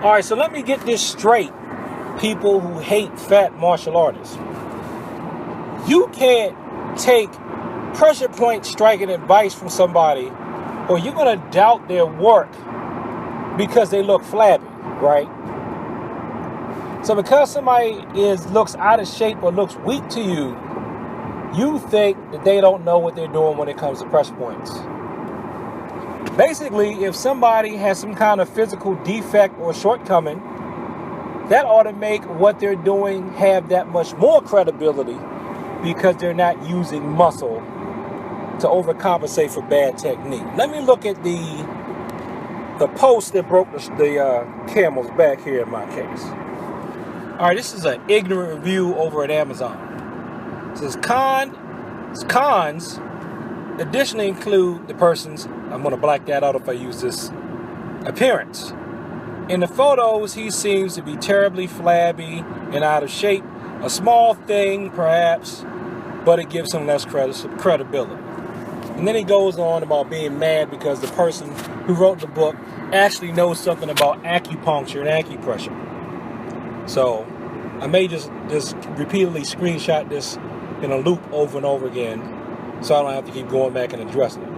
All right, so let me get this straight, people who hate fat martial artists. You can't take pressure point striking advice from somebody, or you're going to doubt their work because they look flabby, right? So because somebody looks out of shape or looks weak to you, you think that they don't know what they're doing when it comes to pressure points. Basically, if somebody has some kind of physical defect or shortcoming, that ought to make what they're doing have that much more credibility because they're not using muscle to overcompensate for bad technique. Let me look at the post that broke the camel's back here in my case. All right, this is an ignorant review over at Amazon. It says cons additionally include the person's, I'm going to black that out if I use this, appearance. In the photos, he seems to be terribly flabby and out of shape. A small thing, perhaps, but it gives him less credibility. And then he goes on about being mad because the person who wrote the book actually knows something about acupuncture and acupressure. So I may just repeatedly screenshot this in a loop over and over again so I don't have to keep going back and addressing it.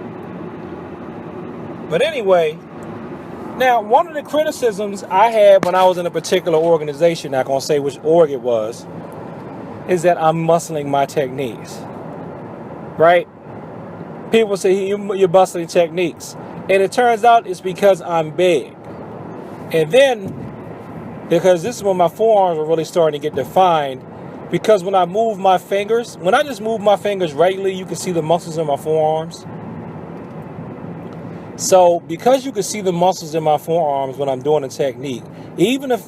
But anyway, now one of the criticisms I had when I was in a particular organization, not going to say which org it was, is that I'm muscling my techniques. Right? People say you're muscling techniques. And it turns out it's because I'm big. And then, because this is when my forearms are really starting to get defined, because when I move my fingers, when I just move my fingers regularly, you can see the muscles in my forearms. So because you can see the muscles in my forearms when I'm doing a technique, even if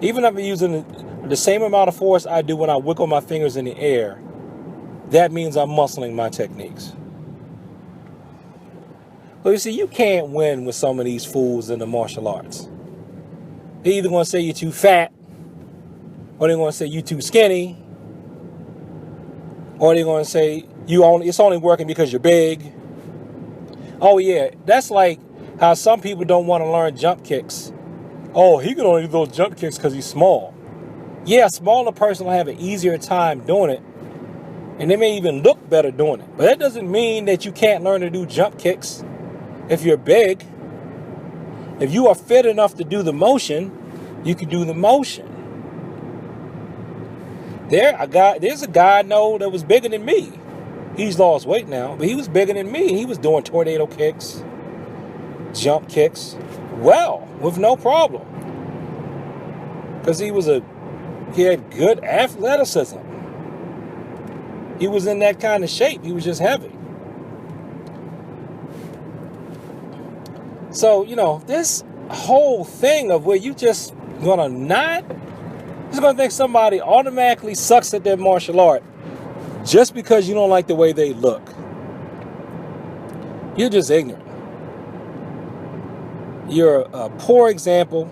I'm using the same amount of force I do when I wiggle my fingers in the air, that means I'm muscling my techniques. But you see, you can't win with some of these fools in the martial arts. They're either going to say you're too fat, or they're going to say you're too skinny, or they're going to say it's only working because you're big. Oh yeah, that's like how some people don't want to learn jump kicks. Oh, he can only do those jump kicks because he's small. Yeah, a smaller person will have an easier time doing it, and they may even look better doing it. But that doesn't mean that you can't learn to do jump kicks if you're big. If you are fit enough to do the motion, you can do the motion. There's a guy I know that was bigger than me. He's lost weight now, but he was bigger than me. He was doing tornado kicks, jump kicks, well, with no problem. Because he had good athleticism. He was in that kind of shape. He was just heavy. So, this whole thing of where you just gonna think somebody automatically sucks at their martial art just because you don't like the way they look. You're just ignorant. You're a poor example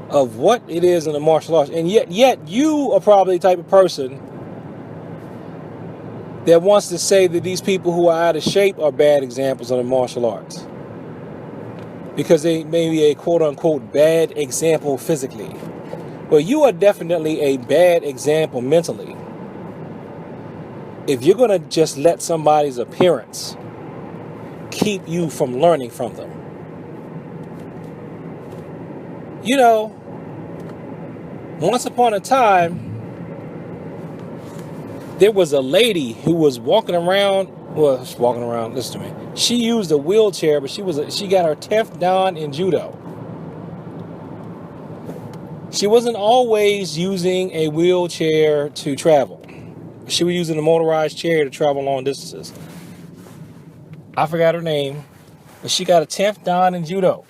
of what it is in the martial arts. And yet you are probably the type of person that wants to say that these people who are out of shape are bad examples of the martial arts. Because they may be a quote-unquote bad example physically. Well, you are definitely a bad example mentally. If you're going to just let somebody's appearance keep you from learning from them. Once upon a time, there was a lady who was walking around, listen to me. She used a wheelchair, but she got her 10th dan in judo. She wasn't always using a wheelchair to travel. She was using a motorized chair to travel long distances. I forgot her name, but she got a 10th dan in judo.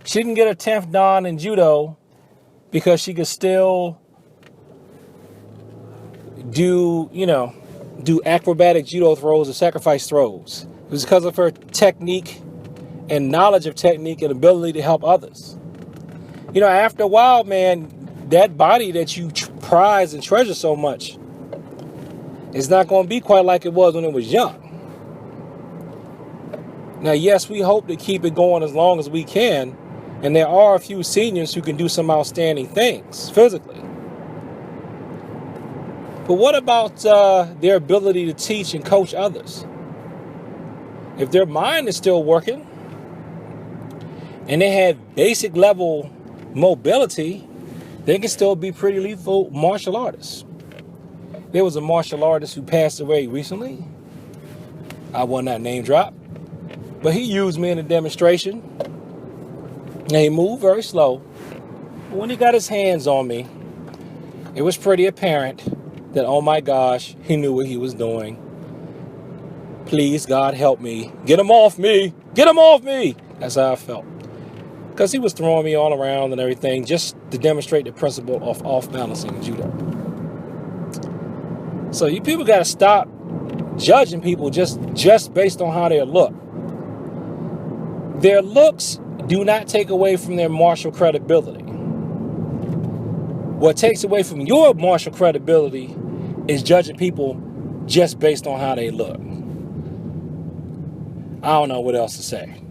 She didn't get her 10th dan in judo because she could still do acrobatic judo throws or sacrifice throws. It was because of her technique and knowledge of technique and ability to help others. After a while, man, that body that you prize and treasure so much is not going to be quite like it was when it was young. Now, yes, we hope to keep it going as long as we can, And there are a few seniors who can do some outstanding things physically. But what about their ability to teach and coach others? If their mind is still working and they have basic level mobility, they can still be pretty lethal martial artists. There was a martial artist who passed away recently. I will not name drop. But he used me in a demonstration. And he moved very slow. But when he got his hands on me, it was pretty apparent that, oh my gosh, he knew what he was doing. Please, God, help me. Get him off me. Get him off me. That's how I felt. Because he was throwing me all around and everything just to demonstrate the principle of off-balancing judo. So you people got to stop judging people just based on how they look. Their looks do not take away from their martial credibility. What takes away from your martial credibility is judging people just based on how they look. I don't know what else to say.